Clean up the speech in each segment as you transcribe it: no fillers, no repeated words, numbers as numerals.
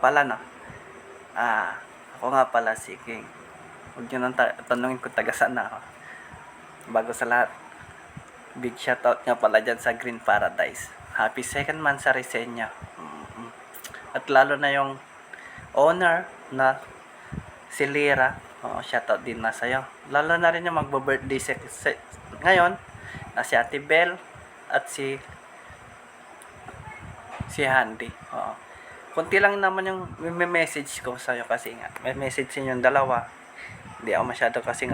pala, no? Ako nga pala si King. Huwag nyo nang tanungin kung taga saan na ako. Bago sa lahat, big shoutout nga pala dyan sa Green Paradise. Happy second month sa resenyo. At lalo na yung owner na si Lira. Shoutout din na sa'yo. Lalo na rin yung magbo-birthday ngayon na si Ate Bell at si Handy. Kunti lang naman yung may message ko sa'yo kasi nga may message yung dalawa. Hindi ako masyado kasi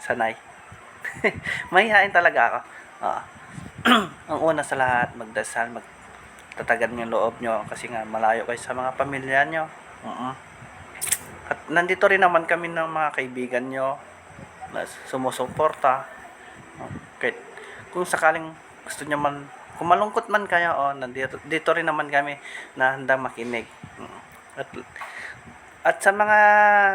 sanay. Mahihain talaga ako. Ang una sa lahat, magdasal, magtatagan yung loob nyo kasi nga malayo kayo sa mga pamilya nyo. At nandito rin naman kami ng mga kaibigan nyo na sumusuporta. Kahit kung sakaling gusto nyo man, kung malungkot man kayo, dito rin naman kami na handang makinig. At sa mga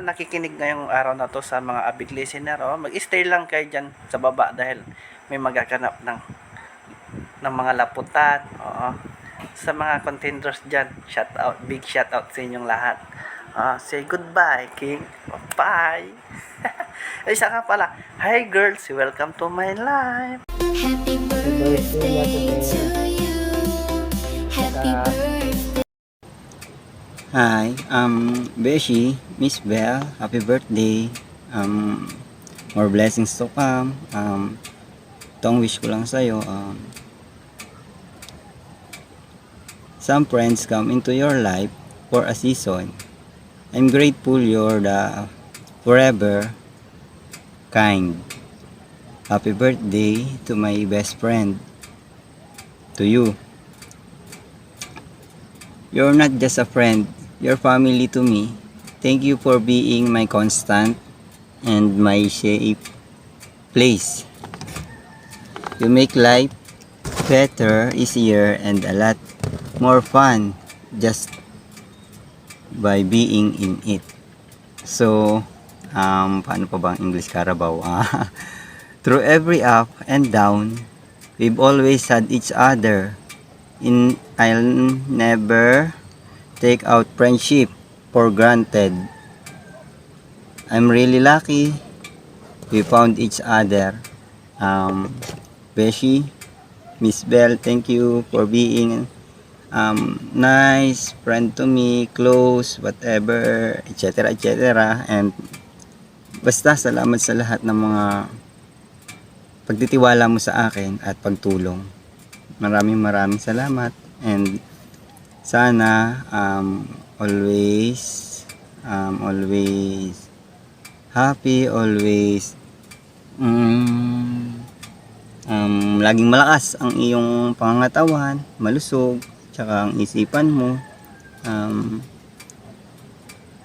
nakikinig ngayong araw na to, sa mga avid listener, mag-stay lang kayo dyan sa baba dahil may magaganap ng mga laputan. Sa mga contenders dyan, big shout out sa inyong lahat. Say goodbye, King. Bye. Ay, isa nga pala. Hi girls, welcome to my life. Happy birthday to you. Happy birthday. Hi, Beshi, Miss Bell, happy birthday. More blessings to come. Itong wish ko lang sa'yo. Some friends come into your life for a season. I'm grateful you're the forever kind. Happy birthday to my best friend. To you. You're not just a friend, you're family to me. Thank you for being my constant and my safe place. You make life better, easier, and a lot more fun just by being in it. So, paano pa bang English Carabao? Through every up and down, we've always had each other. I'll never take out friendship for granted. I'm really lucky we found each other. Beshi, Miss Bell, thank you for being nice friend to me, close, whatever, etc. etc. And basta salamat sa lahat ng mga pagtitiwala mo sa akin at pagtulong. Maraming salamat, and sana always happy, always laging malakas ang iyong pangangatawan, malusog, tsaka ang isipan mo.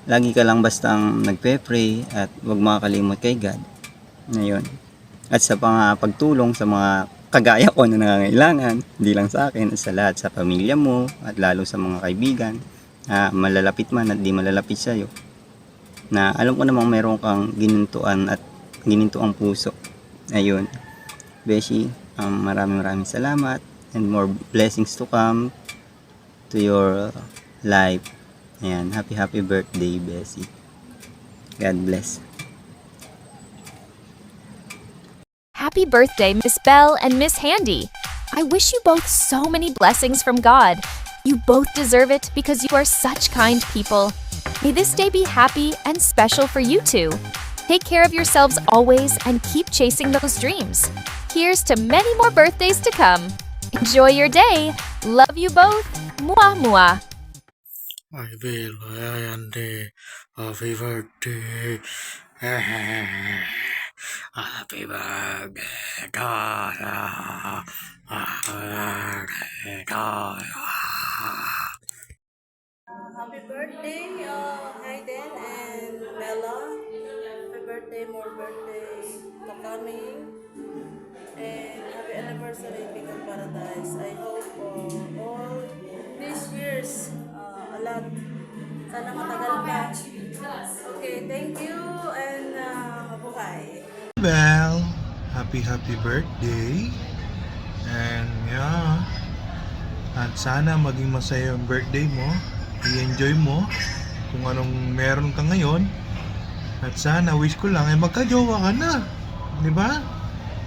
Lagi ka lang bastang nagpe-pray at huwag makakalimot kay God. Ngayon. At sa pagtulong sa mga kagaya ko na nangangailangan, hindi lang sa akin, at sa lahat sa pamilya mo, at lalo sa mga kaibigan, malalapit man at di malalapit sa'yo, na alam ko namang meron kang ginintuang puso. Ayun. Beshi, maraming salamat, and more blessings to come to your life. Ayan, happy birthday, Bessie. God bless. Happy birthday, Miss Bell and Miss Handy. I wish you both so many blessings from God. You both deserve it because you are such kind people. May this day be happy and special for you two. Take care of yourselves always and keep chasing those dreams. Here's to many more birthdays to come. Enjoy your day. Love you both. Mwah mwah. Hi Bill, hi Andy, happy birthday. Happy birthday to you. Happy birthday to you. Happy birthday, Hayden and Bella. Happy birthday, more birthdays to coming. And happy anniversary, King of Paradise. I hope all these years, a lot. Sana matagal pa. Okay, thank you and mabuhay. Bell, happy birthday. And yeah, at sana maging masaya ang birthday mo. i-enjoy mo kung anong meron ka ngayon. At sana, wish ko lang, magka-jowa ka na. Di ba?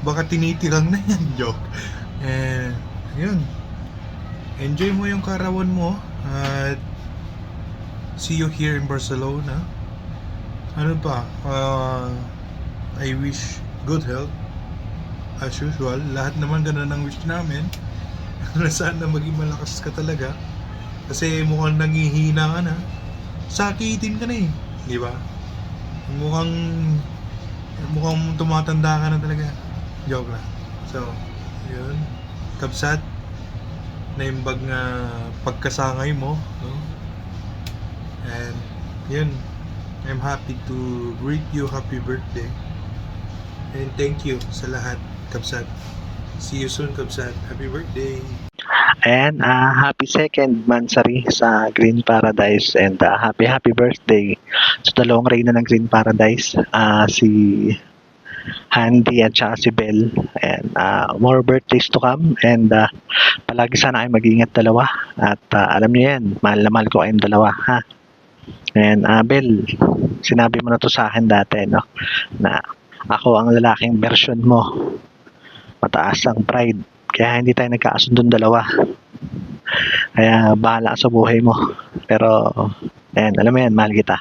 Baka tinitirang na yan, joke. And, yun. Enjoy mo yung karawan mo. At, see you here in Barcelona. Ano pa? I wish good health. As usual, lahat naman ganun ang wish namin. Sana maging malakas ka talaga. Kasi mukhang nanghihina ka na. Sakitin ka na eh. Di ba? Mukhang tumatanda ka na talaga. Joke lang. So, yun. Kabsat. Naimbag nga pagkasangay mo. No? And, yun. I'm happy to greet you happy birthday. And thank you sa lahat, Kabsat. See you soon, Kabsat. Happy birthday. And happy second mansari sa Green Paradise and happy birthday sa dalawang reyna ng Green Paradise, si Handy at saka si Belle. And more birthdays to come and palagi sana kayo mag-ingat dalawa at alam niyo yan, mahal na mahal ko kayong dalawa, ha? And Belle, sinabi mo na to sa akin dati, no? Na ako ang lalaking version mo, mataas ang pride. Kaya hindi tayo nagkakasundon dalawa. Kaya bahala ka sa buhay mo. Pero, ayan, alam mo yan, mahal kita.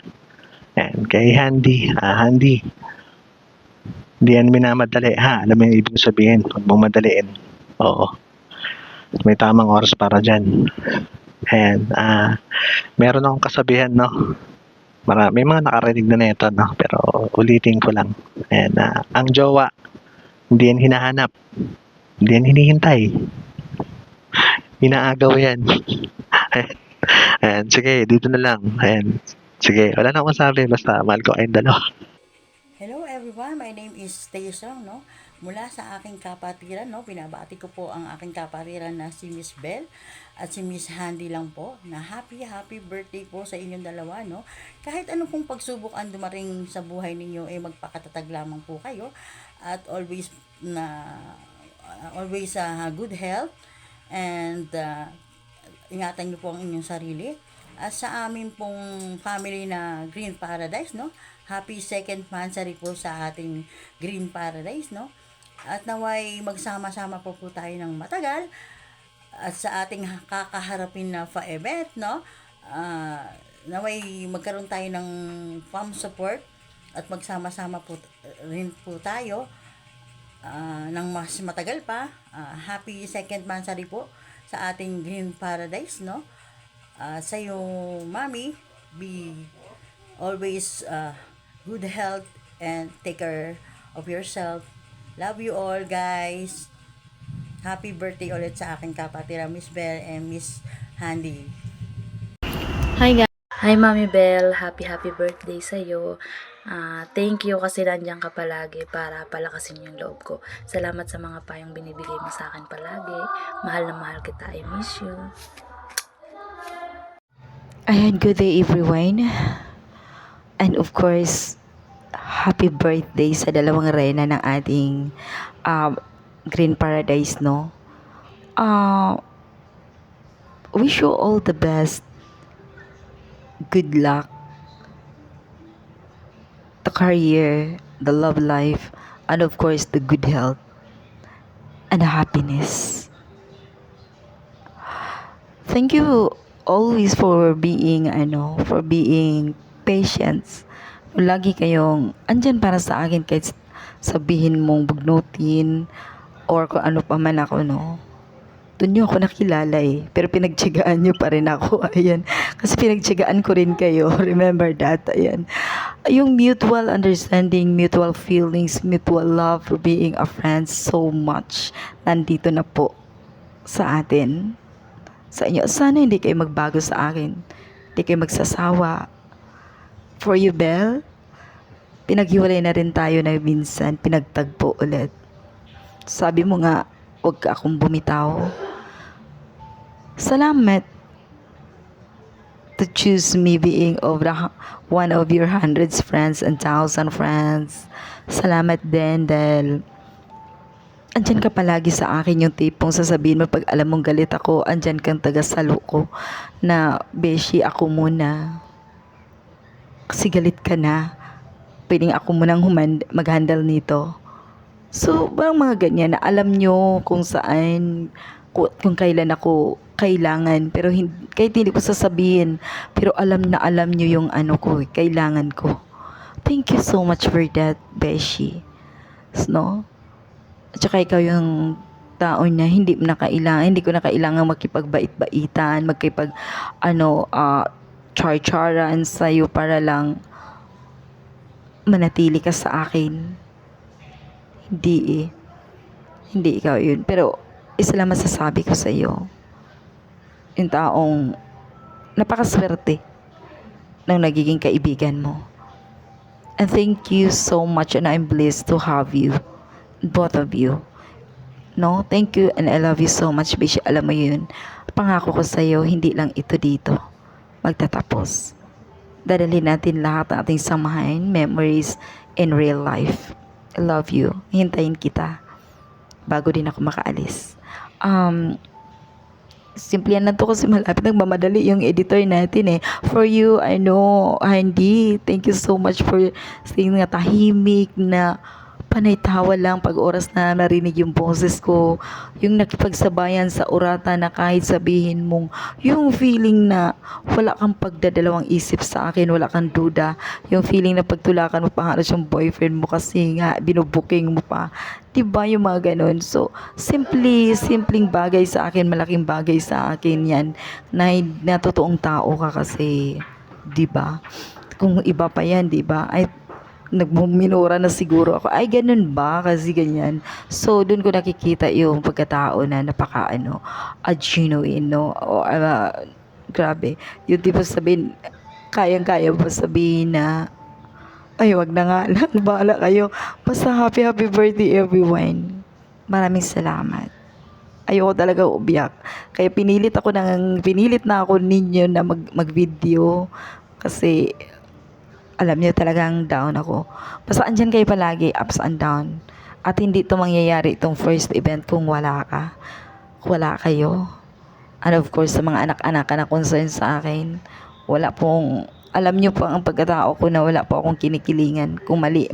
Ayan, kay Handy, Handy, hindi yan minamadali, ha? Alam mo yung ibig sabihin, huwag mong madaliin. Oo. May tamang oras para dyan. Ayan, meron akong kasabihan, no? May mga nakarinig na nito, no? Pero ulitin ko lang. Ayan, ang jowa, hindi yan hinahanap. Hindi yan hinihintay. Inaagaw yan. Ayan, sige, dito na lang. Ayan, sige, wala na akong masabi. Basta mahal ko kayong dalawa. Hello everyone, my name is Tayson, no? Mula sa aking kapatiran, no? Binabati ko po ang aking kapatiran na si Miss Belle at si Miss Handy lang po, na happy birthday po sa inyong dalawa, no? Kahit anong pong pagsubok ang dumaring sa buhay ninyo, magpakatatag lamang po kayo at always good health and ingatan niyo po ang inyong sarili. At sa amin pong family na Green Paradise, no? Happy second mansari po sa ating Green Paradise, no? At naway magsama-sama po tayo ng matagal at sa ating kakaharapin na fa-event, no? Naway magkaroon tayo ng fam support at magsama-sama po rin po tayo ng mas matagal pa. Happy second mansari po sa ating Green Paradise, no? Sa iyo, Mami, be always good health and take care of yourself. Love you all, guys. Happy birthday ulit sa aking kapatira, Miss Belle and Miss Handy. Hi guys! Hi Mami Belle! Happy birthday sa'yo. Thank you kasi nandiyan ka palagi para palakasin yung loob ko. Salamat sa mga payong binibigay mo sa akin palagi. Mahal na mahal kita. I miss you. Ayan, good day everyone. And of course, happy birthday sa dalawang reyna ng ating Green Paradise, no? Wish you all the best. Good luck. The career, the love life, and of course, the good health and happiness. Thank you always for being patient. Lagi kayong andyan para sa akin kahit sabihin mong bugnutin or kung ano pa man ako, no? Doon nyo ako nakilala pero pinagtiyagaan nyo pa rin ako. Ayan. Kasi pinagtiyagaan ko rin kayo. Remember that. Ayan. Yung mutual understanding, mutual feelings, mutual love for being a friend so much. Nandito na po sa atin. Sa inyo. Sana hindi kayo magbago sa akin. Hindi kayo magsasawa. For you, Belle, pinaghiwalay na rin tayo na minsan. Pinagtagpo ulit. Sabi mo nga, huwag ka akong bumitaw. Salamat to choose me being one of your hundreds friends and 1,000 friends. Salamat din dahil andyan ka palagi sa akin, yung tipong sasabihin mo pag alam mong galit ako, andyan kang taga-salo ko na, Beshi, ako muna. Kasi galit ka na. Pwedeng ako munang mag-handle nito. So, parang mga ganyan na alam nyo kung saan, kung kailan ako kailangan. Pero kahit hindi ko sasabihin, pero alam na alam nyo yung ano ko, kailangan ko. Thank you so much for that, Beshi. No? At saka ikaw yung tao na hindi ko na kailangan makipagbait-baitan, char-charan sa'yo para lang manatili ka sa akin. Hindi eh. Hindi ikaw yun. Pero, isa lang masasabi ko sa'yo. Yung taong napakaswerte ng nagiging kaibigan mo. And thank you so much and I'm blessed to have you. Both of you. No, thank you and I love you so much, Bishi. Alam mo yun, pangako ko sa'yo, hindi lang ito dito magtatapos. Dadalhin natin lahat ng ating samahan, memories in real life. I love you. Hintayin kita bago din ako makaalis. Simple yan lang to kasi malapit nagmamadali yung editor natin eh. For you, I know, Handy, thank you so much for staying nga tahimik na panay tawa lang pag oras na narinig yung boses ko. Yung nakipagsabayan sa orata na kahit sabihin mong yung feeling na wala kang pagdadalawang isip sa akin, wala kang duda. Yung feeling na pagtulakan mo pa halos yung boyfriend mo kasi nga binubuking mo pa. Diba yung mga ganun? So, simpleng bagay sa akin, malaking bagay sa akin yan. Na totoong tao ka kasi, diba? Kung iba pa yan, diba? Ay, nagmuminura na siguro ako. Ay, ganun ba? Kasi ganyan. So, dun ko nakikita yung pagkatao na genuine, no? Grabe. Yung tipo sabihin, kayang-kaya pa sabihin na, ay, wag na nga lang. Bahala kayo. Basta happy birthday everyone. Maraming salamat. Ayoko talaga ubiyak. Kaya pinilit na ako ninyo na mag-video. Kasi, alam niyo talagang down ako. Basta andyan kayo palagi, ups and down. At hindi ito mangyayari itong first event kung wala ka. Wala kayo. And of course, sa mga anak-anak na concern sa akin, wala pong, alam niyo po ang pagkatao ko na wala po akong kinikilingan. Kung mali.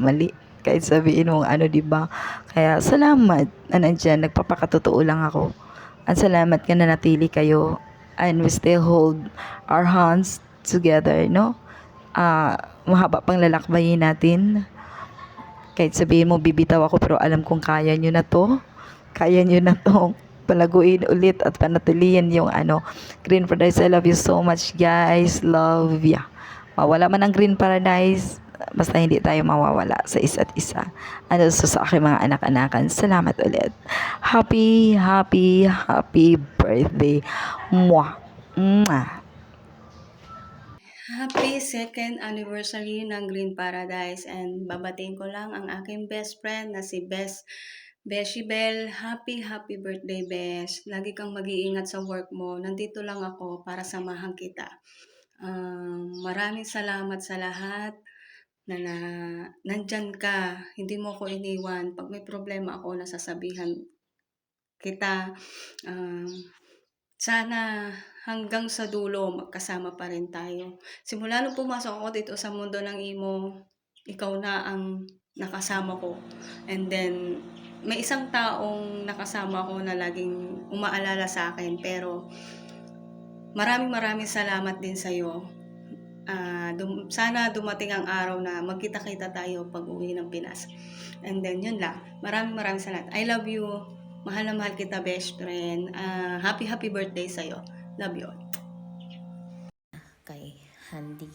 Kahit sabihin mong diba? Kaya salamat na nandyan, nagpapakatotoo lang ako. At salamat ka na natili kayo. And we still hold our hands together, no? Mahaba pang lalakbayin natin. Kahit sabihin mo bibitaw ako pero alam kong kaya nyo na to. Kaya nyo na to palaguin ulit at panatilian yung Green Paradise. I love you so much, guys. Love ya. Mawala man ang Green Paradise, basta hindi tayo mawawala sa isa't isa. So sa aking mga anak-anakan, salamat ulit. Happy birthday. Mwah. Mwah. Happy second anniversary ng Green Paradise and babatiin ko lang ang aking best friend na si Beshi Bell. Happy birthday, Besh. Lagi kang mag-iingat sa work mo. Nandito lang ako para samahan kita. Maraming salamat sa lahat na nandyan ka. Hindi mo ko iniwan. Pag may problema ako, nasasabihan kita. Sana hanggang sa dulo magkasama pa rin tayo. Simula nung pumasok ako dito sa mundo ng imo, ikaw na ang nakasama ko. And then, may isang taong nakasama ko na laging umaalala sa akin. Pero, maraming salamat din sa'yo. Sana dumating ang araw na magkita-kita tayo pag uwi ng Pinas. And then, yun lang. Maraming salamat. I love you. Mahal na mahal kita, best friend. Happy birthday sa'yo. Love you all. Kay Handy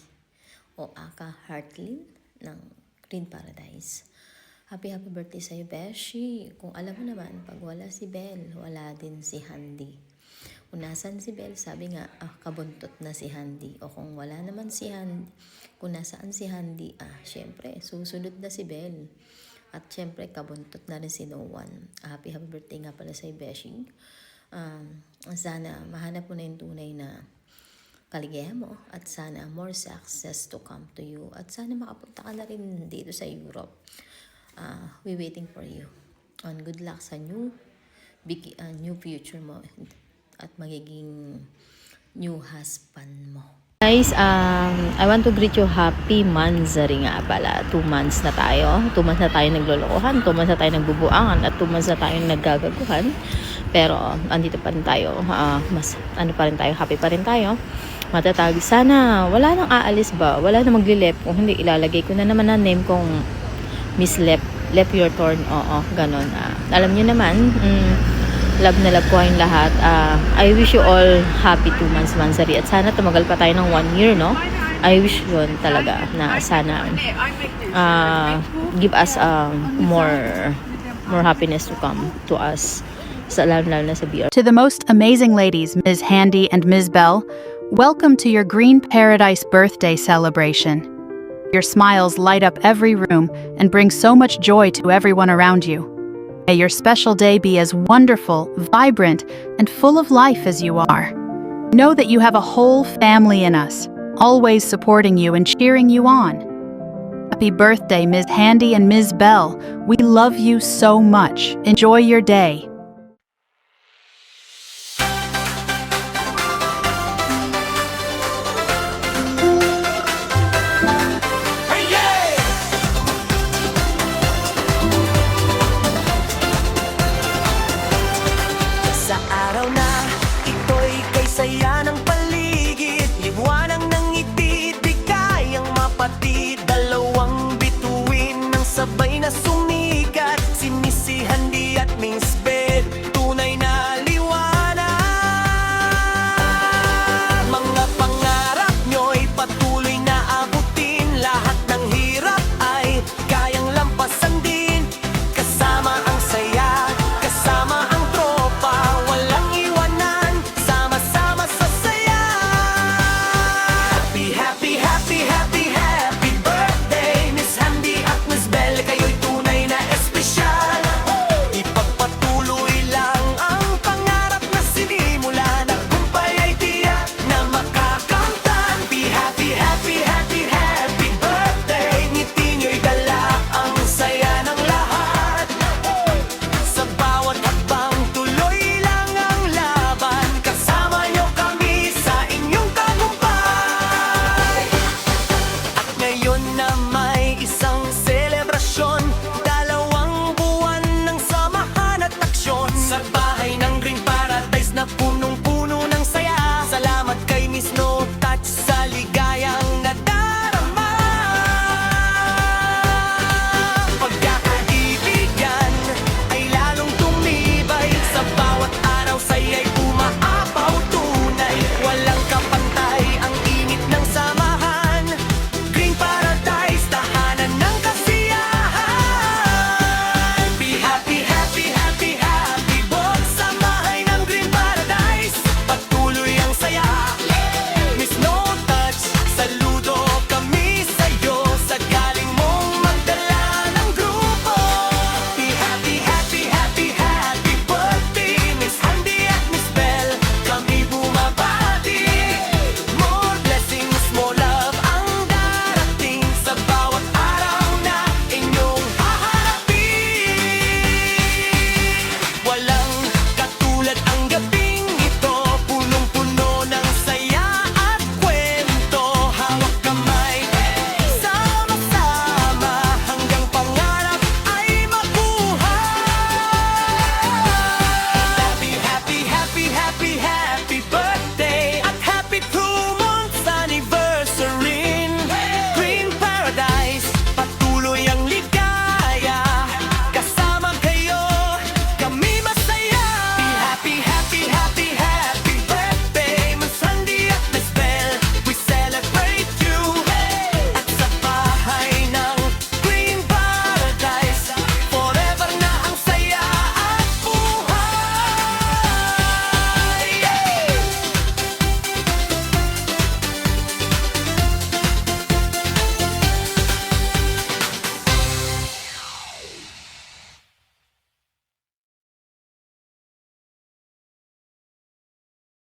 o aka Heartlyn ng Green Paradise. Happy birthday sa'yo, Beshi. Kung alam mo naman, pag wala si Belle, wala din si Handy. Kung nasan si Belle, sabi nga, kabuntot na si Handy. O kung wala naman si Handy, kung nasaan si Handy, syempre, susunod na si Belle. At syempre, kabuntot na rin si No One. Happy birthday nga pala sa Beshi. Sana mahanap mo na yung tunay na kaligayahan mo. At sana more success to come to you. At sana makapunta ka na rin dito sa Europe. We waiting for you. on good luck sa new future mo at magiging new husband mo. Guys, I want to greet you happy Mansari nga pala. 2 months na tayo. 2 months na tayo naglolokohan, 2 months na tayo nagbubuangan, at 2 months na tayo naggagaguhan. Pero andito pa rin tayo. Mas ano pa rin tayo, happy pa rin tayo. Matatag. Sana wala nang aalis ba? Wala nang maglilep. Kung hindi, ilalagay ko na naman na name kong Miss Lep. Lep your turn. Oo, ganon. Alam niyo naman, love na love ko kayong lahat. I wish you all happy 2 months Mansari. At sana tumagal pa tayo ng 1 year, no? I wish yun talaga na sana give us more happiness to come to us. Lalo na sa BR. To the most amazing ladies, Ms. Handy and Ms. Bell, welcome to your Green Paradise birthday celebration. Your smiles light up every room and bring so much joy to everyone around you. May your special day be as wonderful, vibrant, and full of life as you are. Know that you have a whole family in us, always supporting you and cheering you on. Happy birthday, Ms. Handy and Ms. Bell. We love you so much. Enjoy your day. Sa araw na ito'y kay saya ng paligid, liwanag ng ngiti, di kayang mapatid. Dalawang bituin ng sabay na sumikat, si Missy Handy at Miss